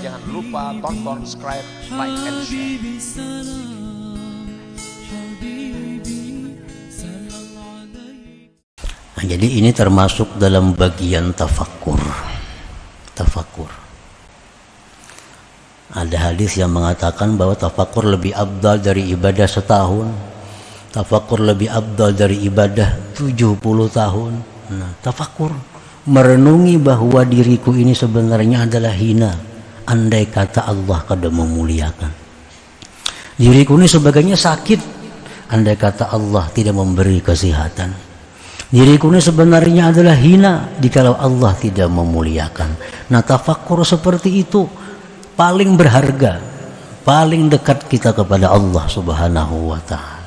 Jangan lupa tonton, subscribe, like, and share. Nah, jadi ini termasuk dalam bagian tafakkur. Ada hadis yang mengatakan bahwa tafakkur lebih afdal dari ibadah setahun. Tafakkur lebih afdal dari ibadah 70 tahun. Nah, tafakkur merenungi bahwa diriku ini sebenarnya adalah hina, andai kata Allah kada memuliakan. Diriku ini sebagainya sakit, andai kata Allah tidak memberi kesehatan. Diriku ini sebenarnya adalah hina jikalau Allah tidak memuliakan. Nah, tafakkur seperti itu paling berharga, paling dekat kita kepada Allah Subhanahu wa ta'ala.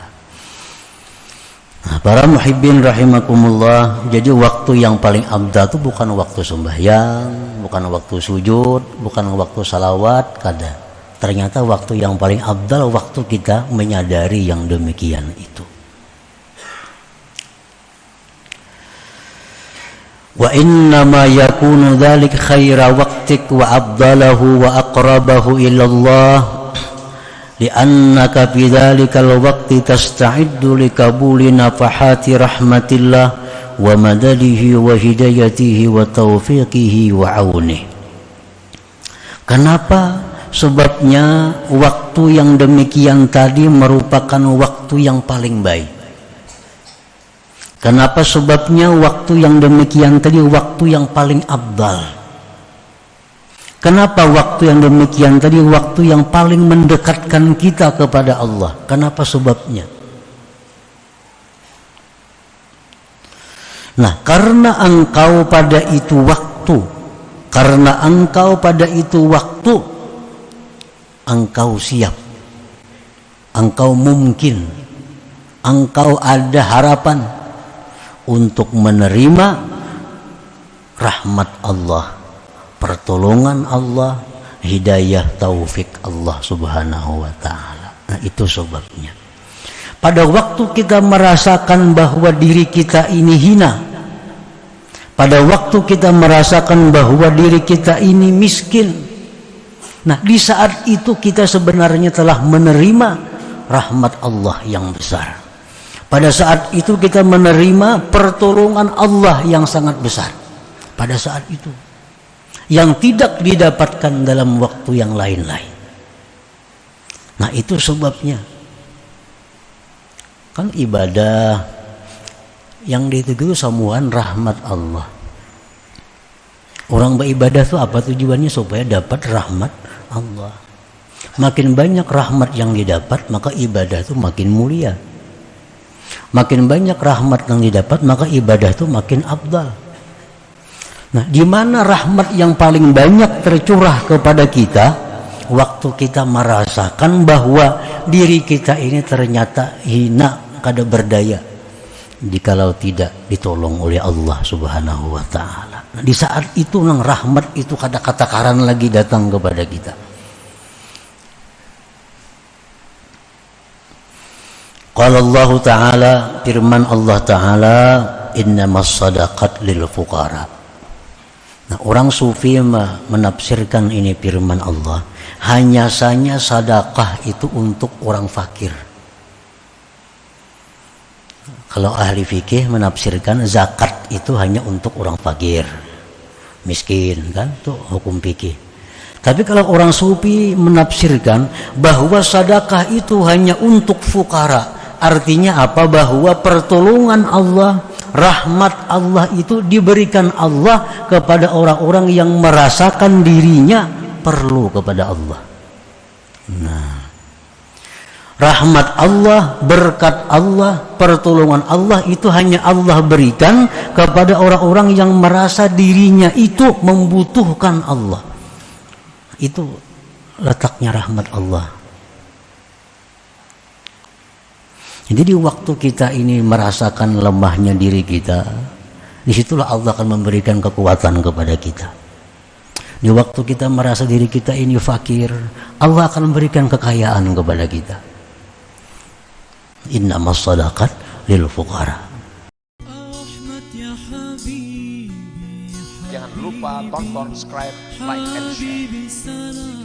Nah, para muhibbin rahimakumullah, jadi waktu yang paling abdal itu bukan waktu sembahyang, bukan waktu sujud, bukan waktu salawat, kada. Ternyata waktu yang paling abdal waktu kita menyadari yang demikian itu. Wa innama yakunu dzalik khaira waqtik wa afdalahu wa aqrabahu ilallah li'annaka fi dzalikal waqti tasta'iddu likabuli nafahati rahmatillah wa madadihi wa hidayatihi wa taufiqihi wa aunihi. Kenapa? Sebabnya waktu yang demikian tadi merupakan waktu yang paling baik. Kenapa? Sebabnya waktu yang demikian tadi waktu yang paling afdal. Kenapa waktu yang demikian tadi waktu yang paling mendekatkan kita kepada Allah? Kenapa sebabnya? Nah, karena engkau pada itu waktu, engkau siap, engkau mungkin, engkau ada harapan untuk menerima rahmat Allah, pertolongan Allah, hidayah taufik Allah Subhanahu wa ta'ala. Nah, itu sebabnya pada waktu kita merasakan bahwa diri kita ini hina, pada waktu kita merasakan bahwa diri kita ini miskin, nah di saat itu kita sebenarnya telah menerima rahmat Allah yang besar. Pada saat itu kita menerima pertolongan Allah yang sangat besar. Pada saat itu yang tidak didapatkan dalam waktu yang lain-lain. Nah, itu sebabnya kan ibadah yang ditegur samuan rahmat Allah. Orang beribadah itu apa tujuannya? Supaya dapat rahmat Allah. Makin banyak rahmat yang didapat, maka ibadah itu makin mulia. Makin banyak rahmat yang didapat, maka ibadah itu makin afdal. Nah, di mana rahmat yang paling banyak tercurah kepada kita? Waktu kita merasakan bahwa diri kita ini ternyata hina, kada berdaya, jikalau tidak ditolong oleh Allah Subhanahu wa ta'ala. Nah, di saat itu nang rahmat itu kada kata-karan lagi datang kepada kita. Qala Allah Ta'ala, firman Allah Ta'ala, innamas sadaqat lil fuqara. Nah, orang sufi menafsirkan ini firman Allah, hanya saja sedekah itu untuk orang fakir. Kalau ahli fikih menafsirkan zakat itu hanya untuk orang fakir, miskin, kan? Itu hukum fikih. Tapi kalau orang sufi menafsirkan bahwa sedekah itu hanya untuk fukara, artinya apa? Bahwa pertolongan Allah, rahmat Allah itu diberikan Allah kepada orang-orang yang merasakan dirinya perlu kepada Allah. Nah, rahmat Allah, berkat Allah, pertolongan Allah itu hanya Allah berikan kepada orang-orang yang merasa dirinya itu membutuhkan Allah. Itu letaknya rahmat Allah. Jadi di waktu kita ini merasakan lemahnya diri kita, disitulah Allah akan memberikan kekuatan kepada kita. Di waktu kita merasa diri kita ini fakir, Allah akan memberikan kekayaan kepada kita. Innamas shadaqat lil fuqara. Jangan lupa tonton, subscribe, like, and share.